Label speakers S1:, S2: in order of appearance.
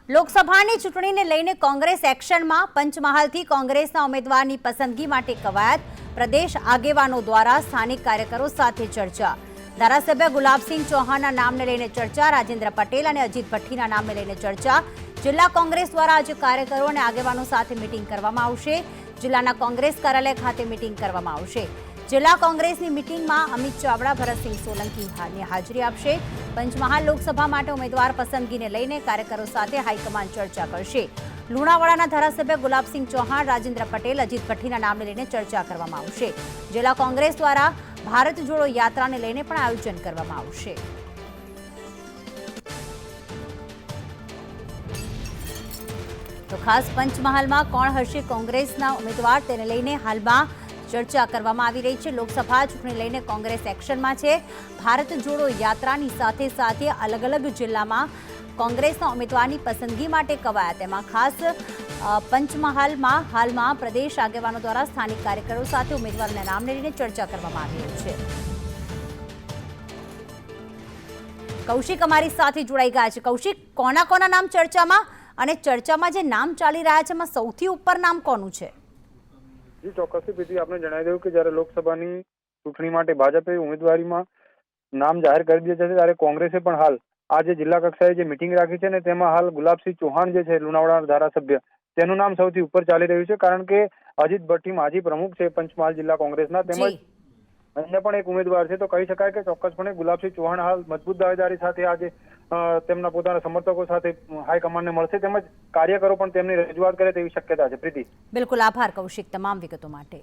S1: લોકસભાની ચૂંટણીને લઈને કોંગ્રેસ એક્શનમાં પંચમહાલથી કોંગ્રેસના ઉમેદવારની પસંદગી માટે કવાયત પ્રદેશ આગેવાનો દ્વારા સ્થાનિક કાર્યકરો સાથે ચર્ચા ધારાસભ્ય ગુલાબસિંહ ચૌહાણના નામને લઈને ચર્ચા રાજેન્દ્ર પટેલ અને અજીત ભઠ્ઠીના નામને લઈને ચર્ચા જિલ્લા કોંગ્રેસ દ્વારા આજે કાર્યકરો અને આગેવાનો સાથે મીટિંગ કરવામાં આવશે જિલ્લાના કોંગ્રેસ કાર્યાલય ખાતે મીટિંગ કરવામાં આવશે જિલ્લા કોંગ્રેસની મીટિંગમાં અમિત ચાવડા ભરતસિંહ સોલંકી હાજરી આપશે પંચમહાલ લોકસભા માટે ઉમેદવાર પસંદગીને લઈને કાર્યકરો સાથે હાઈકમાન્ડ ચર્ચા કરશે લુણાવાડાના ધારાસભ્ય ગુલાબસિંહ ચૌહાણ રાજેન્દ્ર પટેલ અજીત ભઠ્ઠીના નામને લઈને ચર્ચા કરવામાં આવશે જિલ્લા કોંગ્રેસ દ્વારા ભારત જોડો યાત્રાને લઈને પણ આયોજન કરવામાં આવશે તો ખાસ પંચમહાલમાં કોણ હશે કોંગ્રેસના ઉમેદવાર તેને લઈને હાલમાં ચર્ચા કરવામાં આવી રહી છે લોકસભા ચૂંટણી લઈને કોંગ્રેસ એક્શનમાં છે ભારત જોડો યાત્રાની સાથે સાથે અલગ અલગ જિલ્લામાં કોંગ્રેસના ઉમેદવારની પસંદગી માટે કવાયત એમાં ખાસ પંચમહાલમાં હાલમાં પ્રદેશ આગેવાનો દ્વારા સ્થાનિક કાર્યકરો સાથે ઉમેદવારોના નામને લઈને ચર્ચા કરવામાં આવી રહી છે કૌશિક અમારી સાથે જોડાઈ ગયા છે કૌશિક કોના નામ ચર્ચામાં અને ચર્ચામાં જે નામ ચાલી રહ્યા છે એમાં સૌથી ઉપર નામ કોનું છે
S2: જી ચોક્કસથી પ્રીતિ આપને જણાવી દઉં કે જ્યારે લોકસભાની ચૂંટણી માટે ભાજપે ઉમેદવારીમાં નામ જાહેર કરી દીધા છે ત્યારે કોંગ્રેસે પણ હાલ આ જે જિલ્લા કક્ષાએ જે મિટિંગ રાખી છે ને તેમાં હાલ ગુલાબસિંહ ચૌહાણ જે છે લુણાવાડા ધારાસભ્ય તેનું નામ સૌથી ઉપર ચાલી રહ્યું છે કારણ કે અજીત ભટ્ટી માજી પ્રમુખ છે પંચમહાલ જિલ્લા કોંગ્રેસના તેમજ અન્ય પણ એક ઉમેદવાર છે તો કહી શકાય કે ચોક્કસપણે ગુલાબસિંહ ચૌહાણ હાલ મજબૂત દાવેદારી સાથે આજે તેમના પોતાના સમર્થકો સાથે હાઈકમાન્ડને મળશે તેમજ કાર્યકરો પણ તેમની રજૂઆત કરે તેવી શક્યતા છે પ્રીતિ
S1: બિલકુલ આભાર કૌશિક તમામ વિગતો માટે